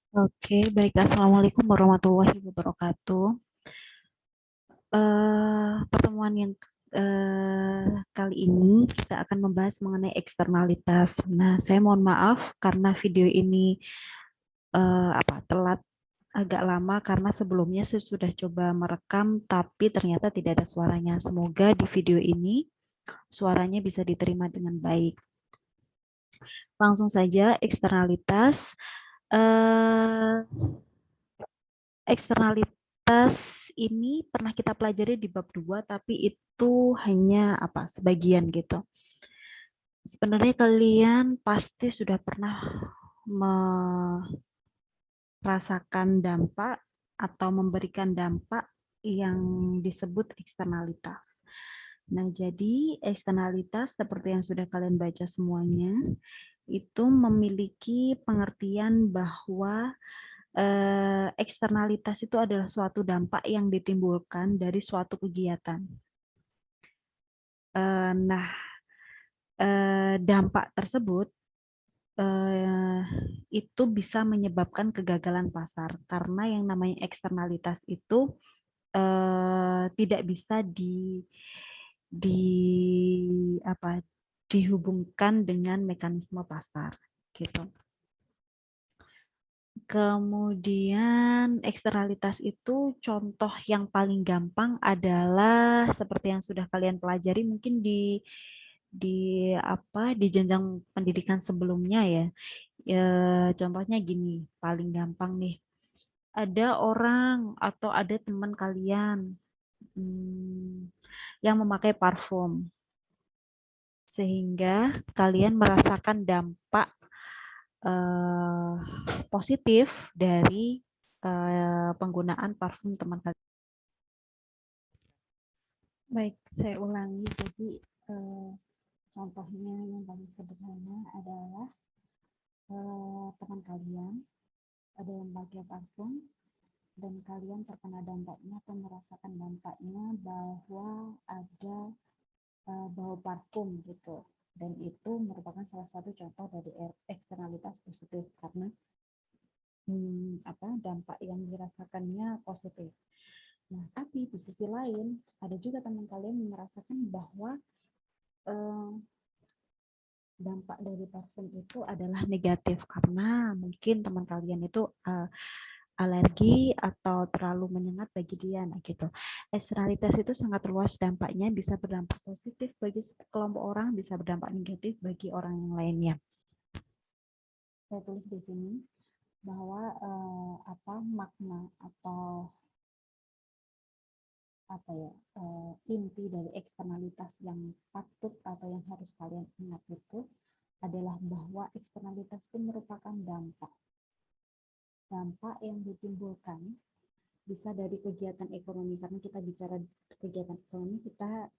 Oke, baik. Assalamualaikum warahmatullahi wabarakatuh. Pertemuan yang kali ini kita akan membahas mengenai eksternalitas. Nah, saya mohon maaf karena video ini telat agak lama karena sebelumnya saya sudah coba merekam tapi ternyata tidak ada suaranya. Semoga di video ini suaranya bisa diterima dengan baik. Langsung saja eksternalitas. Eh, Eksternalitas ini pernah kita pelajari di bab 2, tapi itu hanya sebagian gitu. Sebenarnya kalian pasti sudah pernah merasakan dampak atau memberikan dampak yang disebut eksternalitas. Nah, jadi eksternalitas seperti yang sudah kalian baca semuanya, itu memiliki pengertian bahwa eksternalitas itu adalah suatu dampak yang ditimbulkan dari suatu kegiatan. Nah, dampak tersebut itu bisa menyebabkan kegagalan pasar karena yang namanya eksternalitas itu tidak bisa di apa dihubungkan dengan mekanisme pasar gitu. Kemudian eksternalitas itu contoh yang paling gampang adalah seperti yang sudah kalian pelajari mungkin di jenjang pendidikan sebelumnya ya. Ya, contohnya gini, paling gampang nih. Ada orang atau ada teman kalian yang memakai parfum sehingga kalian merasakan dampak eh, positif dari penggunaan parfum teman kalian. Baik, saya ulangi. Jadi contohnya yang paling sederhana adalah teman kalian ada yang pakai parfum dan kalian terkena dampaknya atau merasakan dampaknya bahwa ada bau parfum gitu. Dan itu merupakan salah satu contoh dari eksternalitas positif karena dampak yang dirasakannya positif. Nah, tapi di sisi lain ada juga teman kalian yang merasakan bahwa eh, dampak dari parfum itu adalah negatif karena mungkin teman kalian itu alergi atau terlalu menyengat bagi dia, nah gitu. Eksternalitas itu sangat luas dampaknya, bisa berdampak positif bagi kelompok orang, bisa berdampak negatif bagi orang yang lainnya. Saya tulis di sini bahwa makna atau inti dari eksternalitas yang patut atau yang harus kalian ingat itu adalah bahwa eksternalitas itu merupakan dampak yang ditimbulkan bisa dari kegiatan ekonomi, karena kita bicara kegiatan ekonomi, kita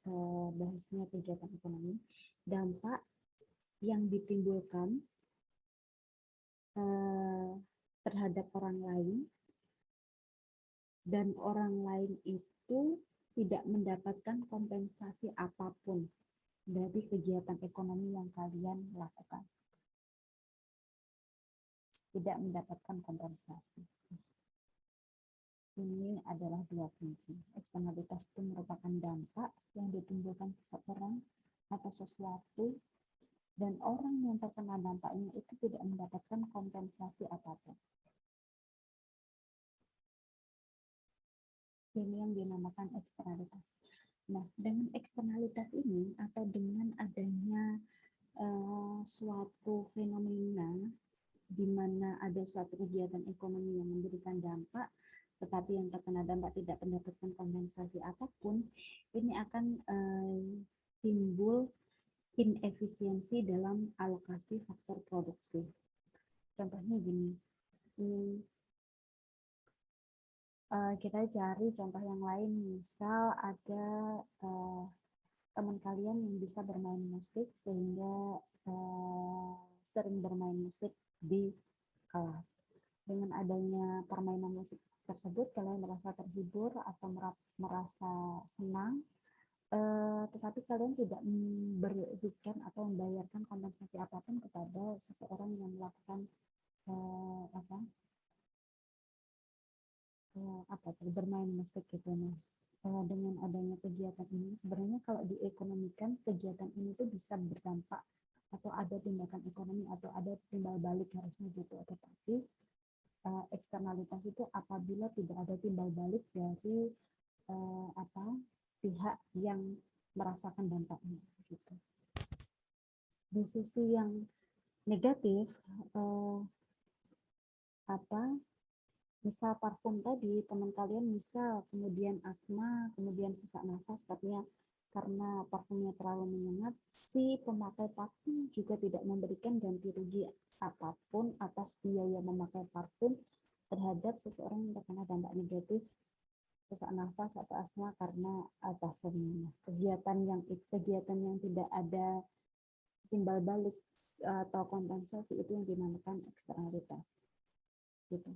bahasnya kegiatan ekonomi, dampak yang ditimbulkan terhadap orang lain dan orang lain itu tidak mendapatkan kompensasi apapun dari kegiatan ekonomi yang kalian lakukan. Tidak mendapatkan kompensasi. Ini adalah dua kunci. Eksternalitas itu merupakan dampak yang ditimbulkan seseorang atau sesuatu dan orang yang terkena dampaknya itu tidak mendapatkan kompensasi apapun. Ini yang dinamakan eksternalitas. Nah, dengan eksternalitas ini atau dengan adanya suatu fenomena di mana ada suatu kegiatan ekonomi yang memberikan dampak, tetapi yang terkena dampak tidak mendapatkan kompensasi apapun, ini akan timbul inefisiensi dalam alokasi faktor produksi. Contohnya gini, kita cari contoh yang lain, misal ada teman kalian yang bisa bermain musik sehingga sering bermain musik di kelas. Dengan adanya permainan musik tersebut, kalian merasa terhibur atau merasa senang, tetapi kalian tidak memberikan atau membayarkan kompensasi apapun kepada seseorang yang melakukan bermain musik gitu. Nah, dengan adanya kegiatan ini sebenarnya kalau diekonomikan kegiatan ini tuh bisa berdampak atau ada tindakan ekonomi atau ada timbal balik harusnya gitu. Tetapi eksternalitas itu apabila tidak ada timbal balik dari pihak yang merasakan dampaknya gitu. Di sisi yang negatif misal parfum tadi teman kalian misal kemudian asma kemudian sesak nafas katanya karena parfumnya terlalu menyengat, si pemakai parfum juga tidak memberikan ganti rugi apapun atas biaya memakai parfum terhadap seseorang yang terkena dampak negatif sesak nafas atau asma karena parfumnya. Kegiatan yang tidak ada timbal balik atau kompensasi itu yang dinamakan eksternalitas. Gitu.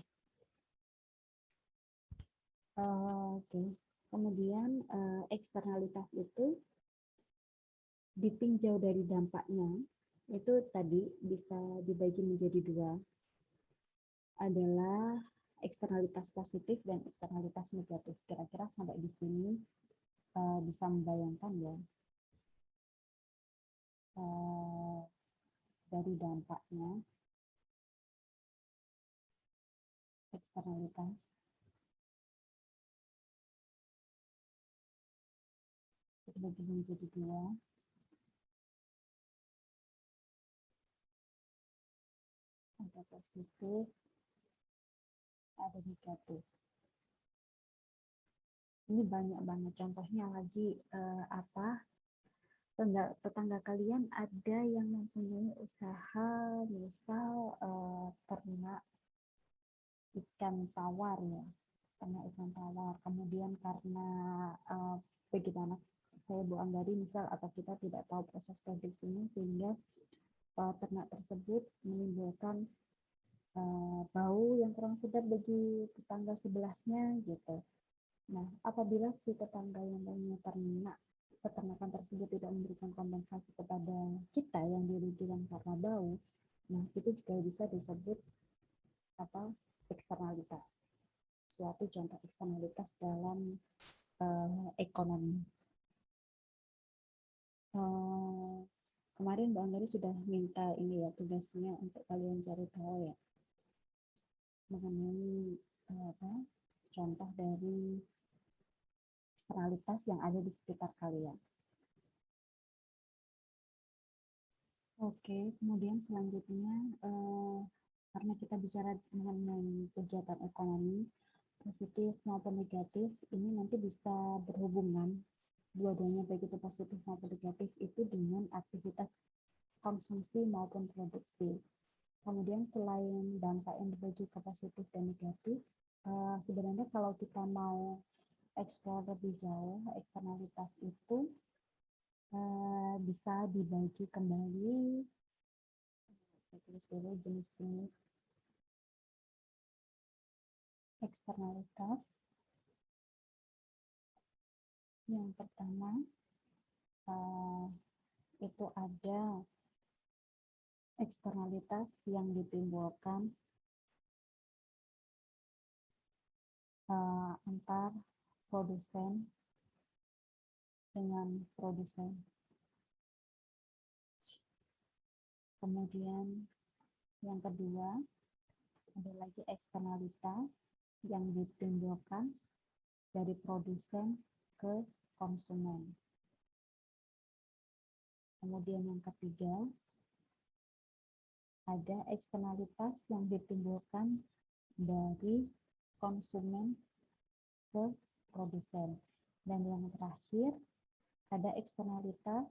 Oke. Kemudian eksternalitas itu ditinjau dari dampaknya itu tadi bisa dibagi menjadi dua, adalah eksternalitas positif dan eksternalitas negatif. Kira-kira sampai di sini bisa membayangkan ya dari dampaknya eksternalitas dibagi menjadi dua. Ada positif, ada negatif. Ini banyak banget contohnya lagi tetangga kalian ada yang mempunyai usaha misal ternak ikan tawar ya, ternak ikan tawar. Kemudian karena bagaimana saya Bu Anggari misal atau kita tidak tahu proses produksinya sehingga ternak tersebut menimbulkan bau yang kurang sedap bagi tetangga sebelahnya gitu. Nah, apabila si tetangga yang punya ternak peternakan tersebut tidak memberikan kompensasi kepada kita yang dirugikan karena bau, nah itu juga bisa disebut eksternalitas. Suatu contoh eksternalitas dalam ekonomi. Kemarin Mbak Anggari sudah minta ini ya tugasnya untuk kalian cari tahu ya mengenai contoh dari eksternalitas yang ada di sekitar kalian. Oke, kemudian selanjutnya karena kita bicara mengenai kegiatan ekonomi positif maupun negatif, ini nanti bisa berhubungan dua-duanya baik itu positif maupun negatif itu dengan aktivitas konsumsi maupun produksi. Kemudian selain dampak yang dibagi ke positif dan negatif, sebenarnya kalau kita mau eksplor lebih jauh, eksternalitas itu bisa dibagi kembali jenis-jenis eksternalitas. Yang pertama itu ada eksternalitas yang ditimbulkan antar produsen dengan produsen. Kemudian yang kedua ada lagi eksternalitas yang ditimbulkan dari produsen ke konsumen. Kemudian yang ketiga ada eksternalitas yang ditimbulkan dari konsumen ke produsen. Dan yang terakhir ada eksternalitas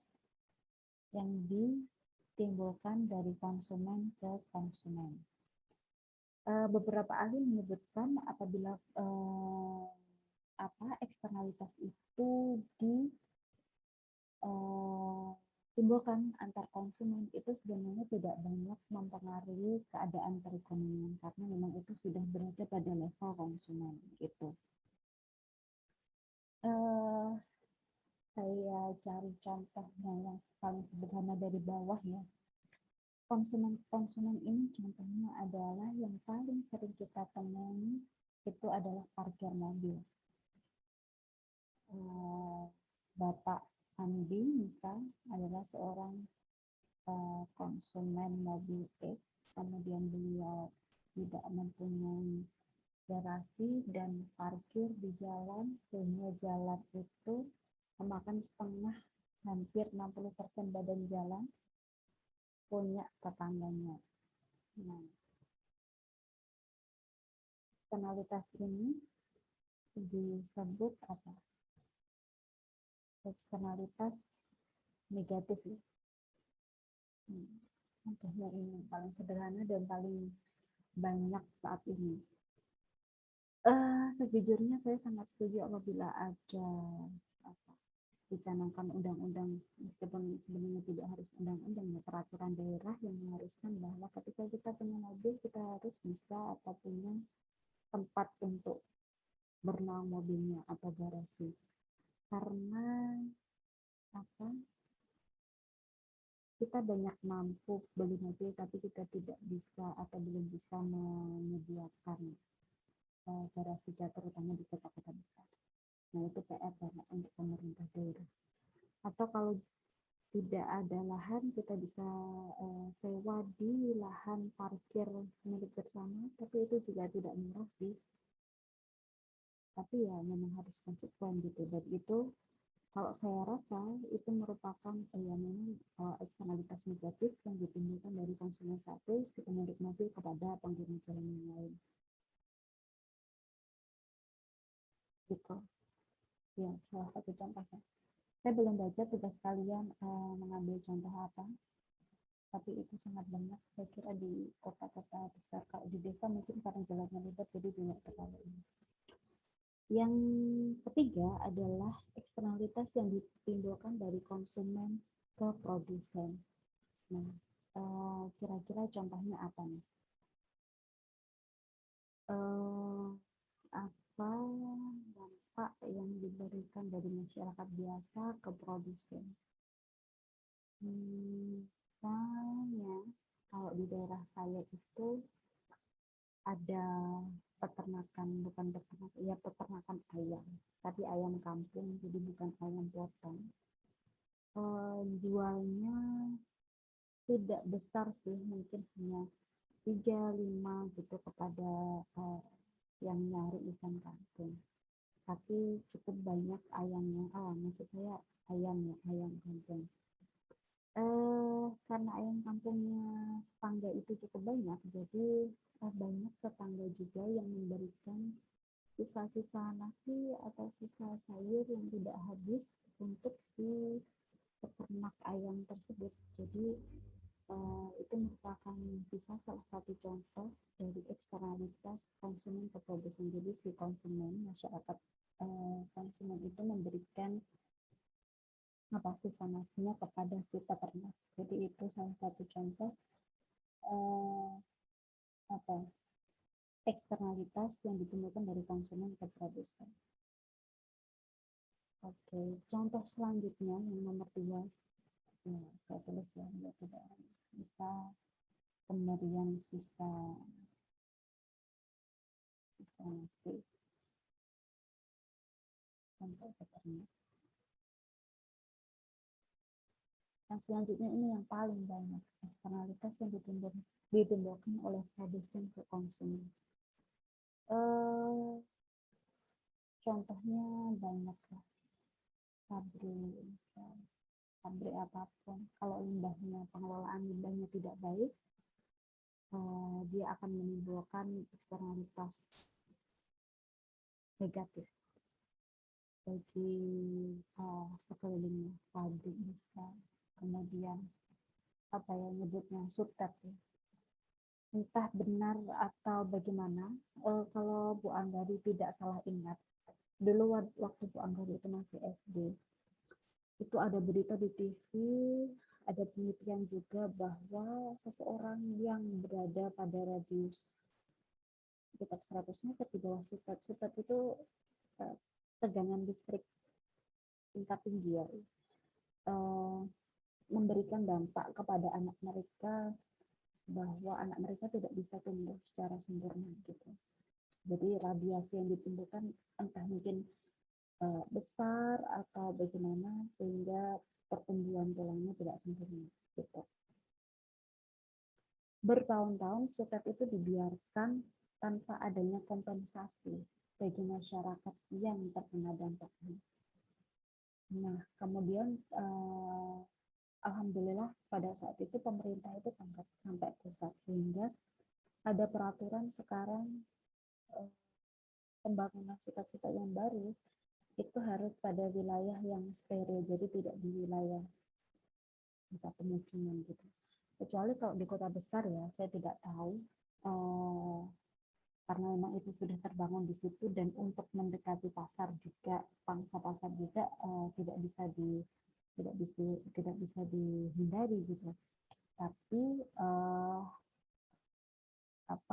yang ditimbulkan dari konsumen ke konsumen. Beberapa ahli menyebutkan apabila eksternalitas itu ditimbulkan antar konsumen itu sebenarnya tidak banyak mempengaruhi keadaan perekonomian karena memang itu sudah berada pada level konsumen gitu. Saya cari contohnya yang paling sederhana dari bawah ya. Konsumen ini contohnya adalah yang paling sering kita temui itu adalah parkir mobil. Bapak Andi misal adalah seorang konsumen mobil X, kemudian beliau tidak mempunyai garasi dan parkir di jalan, sehingga jalan itu memakan setengah, hampir 60% badan jalan punya tetangganya. Nah, eksternalitas ini disebut apa? Eksternalitas negatif. Contohnya ini paling sederhana dan paling banyak saat ini. Sejujurnya saya sangat setuju apabila ada dicanangkan undang-undang, meskipun sebenarnya tidak harus undang-undang, ya peraturan daerah yang mengharuskan bahwa ketika kita punya mobil kita harus bisa atau punya tempat untuk bernaung mobilnya atau garasi. Karena apa? Kita banyak mampu beli mobil tapi kita tidak bisa atau belum bisa menyediakan garasi, terutama di kota-kota besar. Nah, itu PR banget untuk pemerintah daerah. Atau kalau tidak ada lahan, kita bisa sewa di lahan parkir milik bersama, tapi itu juga tidak murah sih. Tapi ya memang harus konsekuen gitu. Dan itu kalau saya rasa itu merupakan ya memang eksternalitas negatif yang ditimbulkan dari konsumen satu, si pemilik mobil kepada pengguna jalan yang lain. Gitu. Ya, salah satu contohnya. Saya belum baca tugas kalian mengambil contoh apa, tapi itu sangat banyak. Saya kira di kota-kota besar, kalau di desa mungkin karena jalannya lebar jadi tidak terlalu ini. Yang ketiga adalah eksternalitas yang ditimbulkan dari konsumen ke produsen. Nah, kira-kira contohnya apa nih? Apa dampak yang diberikan dari masyarakat biasa ke produsen? Misalnya, kalau di daerah saya itu ada peternakan, bukan peternakan, ya peternakan ayam, tapi ayam kampung, jadi bukan ayam potong. Jualnya tidak besar sih, mungkin hanya 3-5 gitu kepada yang nyari ikan kampung. Tapi cukup banyak ayamnya, maksud saya ayamnya, ayam kampung. Karena ayam kampungnya tangga itu cukup banyak, jadi banyak tetangga juga yang memberikan sisa-sisa nasi atau sisa sayur yang tidak habis untuk si peternak ayam tersebut. Jadi itu merupakan bisa salah satu contoh dari eksternalitas konsumen ke produsen. Jadi si konsumen, masyarakat konsumen itu memberikan sisa nasinya kepada si peternak. Jadi itu salah satu contoh eksternalitas yang ditimbulkan dari konsumen ke produsen. Oke, contoh selanjutnya yang nomor 2, ya, saya tulis ya, tidak bisa pemberian sisa nasi untuk peternak. Yang selanjutnya ini yang paling banyak, eksternalitas yang ditimbulkan oleh produsen ke konsumen. Contohnya banyak lah, pabrik apapun, kalau pengelolaan limbahnya tidak baik, dia akan menimbulkan eksternalitas negatif bagi sekelilingnya, pabrik bisa, kemudian nyebutnya sutet ya. Entah benar atau bagaimana, kalau Bu Anggari tidak salah ingat, dulu waktu Bu Anggari itu masih SD, itu ada berita di TV, ada penelitian juga bahwa seseorang yang berada pada radius sekitar 100 meter di bawah sutet itu tegangan listrik tingkat tinggi ya, memberikan dampak kepada anak mereka bahwa anak mereka tidak bisa tumbuh secara sempurna gitu. Jadi radiasi yang ditimbulkan entah mungkin besar atau bagaimana sehingga pertumbuhan tulangnya tidak sempurna gitu. Bertahun-tahun sutet itu dibiarkan tanpa adanya kompensasi bagi masyarakat yang terkena dampaknya. Nah, kemudian alhamdulillah pada saat itu pemerintah itu tanggap sampai pusat sehingga ada peraturan sekarang pembangunan sutet-sutet yang baru itu harus pada wilayah yang steril, jadi tidak di wilayah tempat pemukiman gitu. Kecuali kalau di kota besar ya, saya tidak tahu karena memang itu sudah terbangun di situ dan untuk mendekati pasar juga, pangsa pasar juga tidak bisa dihindari gitu. Tapi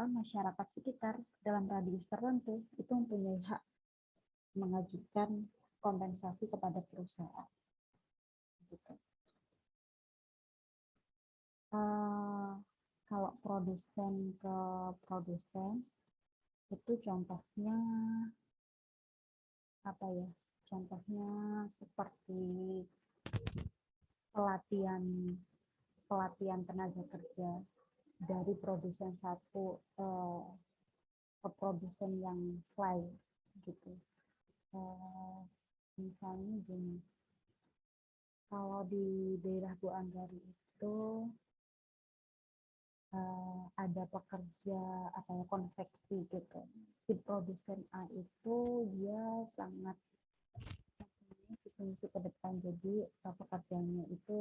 masyarakat sekitar dalam radius tertentu itu mempunyai hak mengajukan kompensasi kepada perusahaan. Gitu. Kalau produsen ke produsen itu contohnya apa ya? Contohnya seperti pelatihan tenaga kerja dari produsen satu ke produsen yang lain gitu. Misalnya gini, kalau di daerah Bu Anggari itu ada pekerja konveksi gitu. Si produsen A itu dia sangat visi-misi ke depan, jadi pekerjaannya itu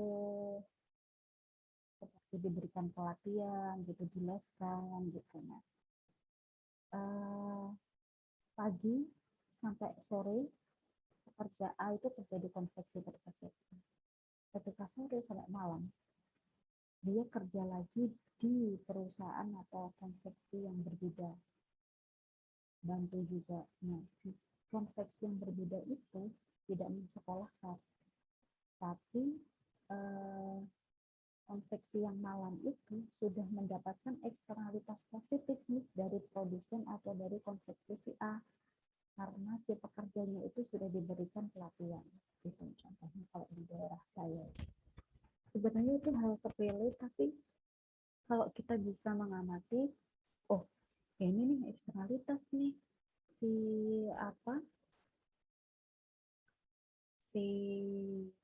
seperti diberikan pelatihan gitu, dijelaskan gitu. Nah, pagi sampai sore pekerja A itu kerja di konveksi terkonveksi. Ketika sore sampai malam dia kerja lagi di perusahaan atau konveksi yang berbeda, bantu juga. Nah, konveksi yang berbeda itu tidak mensekolahkan, tapi konveksi yang malam itu sudah mendapatkan eksternalitas positif nih dari produsen atau dari konveksi si A, karena si pekerjanya itu sudah diberikan pelatihan. Itu contohnya kalau di daerah saya. Sebenarnya itu hal sepele, tapi kalau kita bisa mengamati, oh ini nih eksternalitas nih si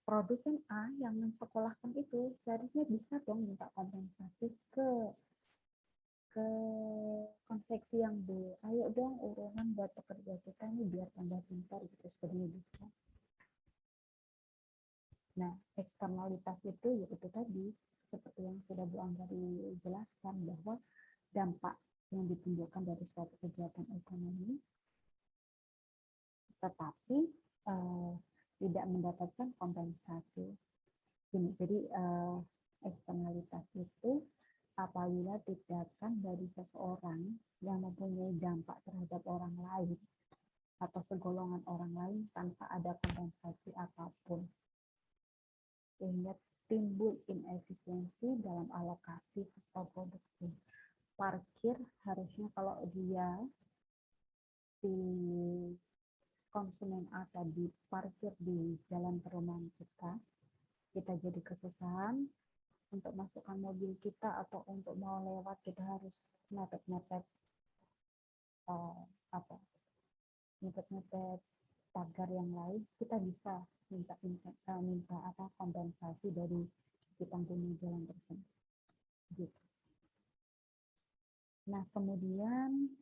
produsen A yang mensekolahkan itu seharusnya bisa dong minta kompensasi ke konveksi yang B. Ayo dong urunan buat pekerja kita nih biar tambah pintar gitu sebenarnya bisa. Nah, eksternalitas itu yaitu tadi seperti yang sudah Bu Anggari jelaskan bahwa dampak yang ditimbulkan dari suatu kegiatan ekonomi tetapi tidak mendapatkan kompensasi. Jadi eksternalitas itu apabila tindakan dari seseorang yang mempunyai dampak terhadap orang lain atau segolongan orang lain tanpa ada kompensasi apapun, sehingga timbul inefisiensi dalam alokasi atau produksi. Parkir harusnya kalau dia si konsumen A tadi parkir di jalan perumahan kita jadi kesusahan untuk masukkan mobil kita atau untuk mau lewat kita harus mepet-mepet mepet-mepet pagar yang lain, kita bisa minta kompensasi dari si pengguna jalan tersebut. Gitu. Nah kemudian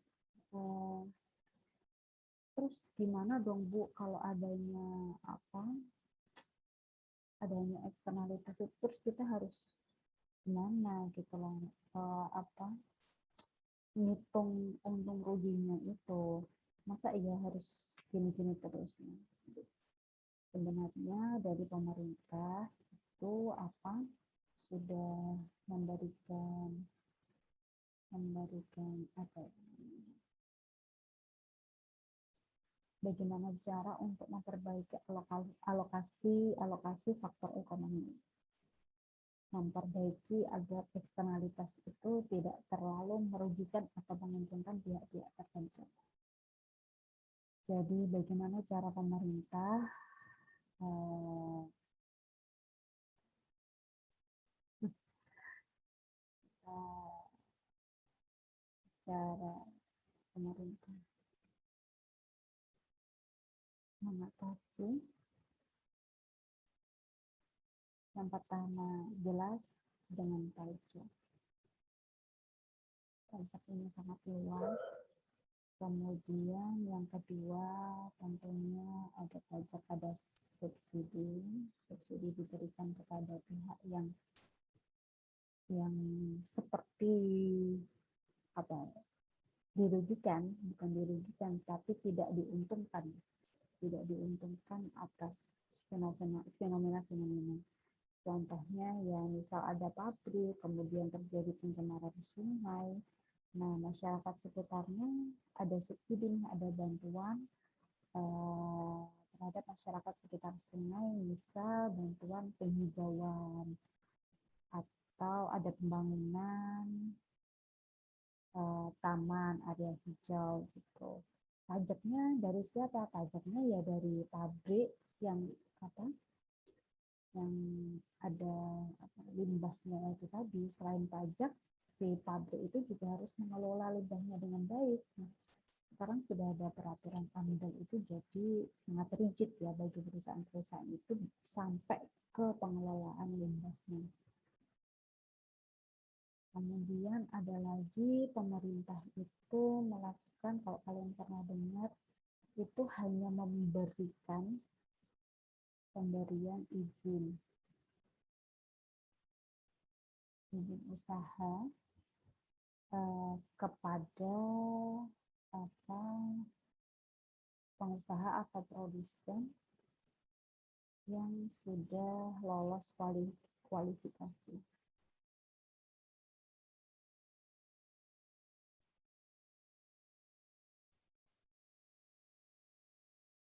terus gimana dong Bu kalau adanya eksternalitas itu, terus kita harus gimana gitu loh ngitung untung ruginya itu, masa iya harus gini-gini terus. Sebenarnya dari pemerintah itu sudah memberikan bagaimana cara untuk memperbaiki alokasi faktor ekonomi, memperbaiki agar eksternalitas itu tidak terlalu merugikan atau menguntungkan pihak-pihak tertentu. Jadi bagaimana cara pemerintah cara pemerintah mengatasi. Yang pertama, jelas dengan pajak. Pajak ini sangat luas. Kemudian yang kedua, tentunya ada pajak, ada subsidi. Subsidi diberikan kepada pihak yang seperti apa? Dirugikan, bukan dirugikan, tapi tidak diuntungkan atas fenomena. Contohnya yang misal ada pabrik, kemudian terjadi pencemaran sungai. Nah, masyarakat sekitarnya ada subsidi, ada bantuan terhadap masyarakat sekitar sungai, misal bantuan penghijauan atau ada pembangunan taman, area hijau gitu. Pajaknya dari siapa? Pajaknya ya dari pabrik yang ada limbahnya itu tadi. Selain pajak, si pabrik itu juga harus mengelola limbahnya dengan baik. Nah, sekarang sudah ada peraturan AMDAL itu, jadi sangat rigid ya bagi perusahaan-perusahaan itu sampai ke pengelolaan limbahnya. Kemudian ada lagi pemerintah itu melakukan, kalau kalian pernah dengar, itu hanya memberikan pemberian izin usaha kepada pengusaha atau produsen yang sudah lolos kualifikasi.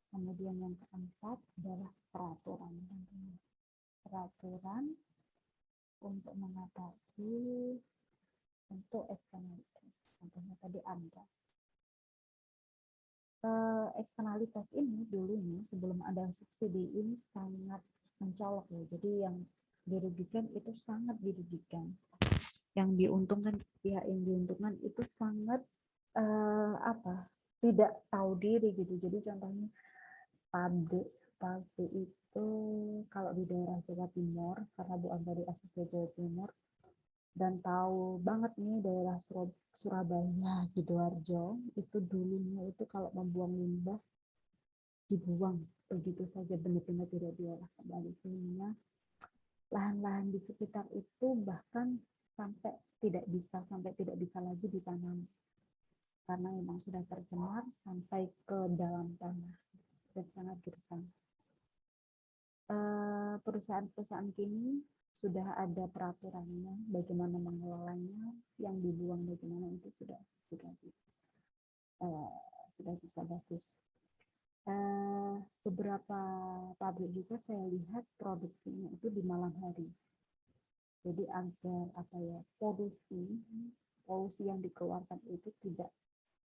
Kemudian yang keempat adalah peraturan. Peraturan untuk mengatasi untuk eksternalitas. Contohnya tadi AMDA. Eksternalitas ini dulunya sebelum ada subsidi ini sangat mencolok ya. Jadi yang dirugikan itu sangat dirugikan. Yang diuntungkan, pihak yang diuntungkan itu sangat tidak tahu diri gitu. Jadi contohnya pabrik itu kalau di daerah Jawa Timur, karena Bu Ambari asli Jawa Timur dan tahu banget nih daerah Surabaya, Sidoarjo, itu dulunya itu kalau membuang limbah dibuang begitu saja, benar-benar tidak diolah kembali, sehingga lahan-lahan di sekitar itu bahkan sampai tidak bisa lagi ditanam karena memang sudah tercemar sampai ke dalam tanah dan sangat gersang. Perusahaan-perusahaan kini sudah ada peraturannya bagaimana mengelolanya, yang dibuang bagaimana, itu sudah bisa bagus. Beberapa pabrik juga saya lihat produksinya itu di malam hari. Jadi agar polusi yang dikeluarkan itu tidak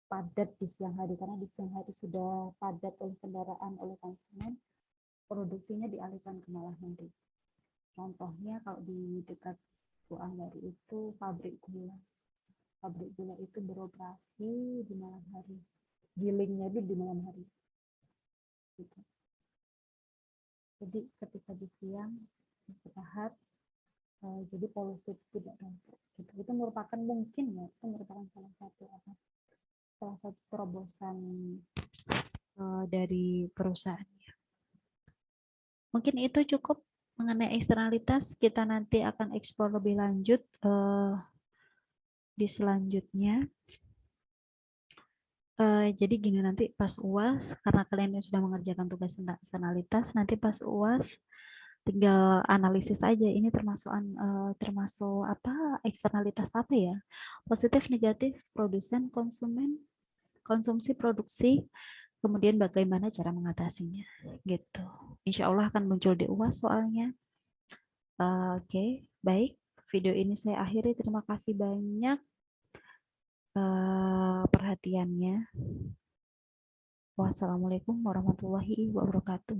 padat di siang hari, karena di siang hari sudah padat oleh kendaraan, oleh konsumen, produksinya dialihkan ke malam hari. Contohnya kalau di dekat Bu Ambari itu pabrik gula. Pabrik gula itu beroperasi di malam hari. Gilingnya di malam hari. Gitu. Jadi ketika di siang istirahat, jadi polusi tidak numpuk. Gitu. Itu merupakan salah satu terobosan dari perusahaannya. Mungkin itu cukup mengenai eksternalitas. Kita nanti akan eksplor lebih lanjut di selanjutnya. Jadi gini, nanti pas UAS, karena kalian yang sudah mengerjakan tugas eksternalitas, nanti pas UAS tinggal analisis aja ini termasuk eksternalitas apa ya, positif, negatif, produsen, konsumen, konsumsi, produksi, kemudian bagaimana cara mengatasinya gitu. Insya Allah akan muncul di UAS soalnya. Oke, baik, video ini saya akhiri. Terima kasih banyak perhatiannya. Wassalamualaikum warahmatullahi wabarakatuh.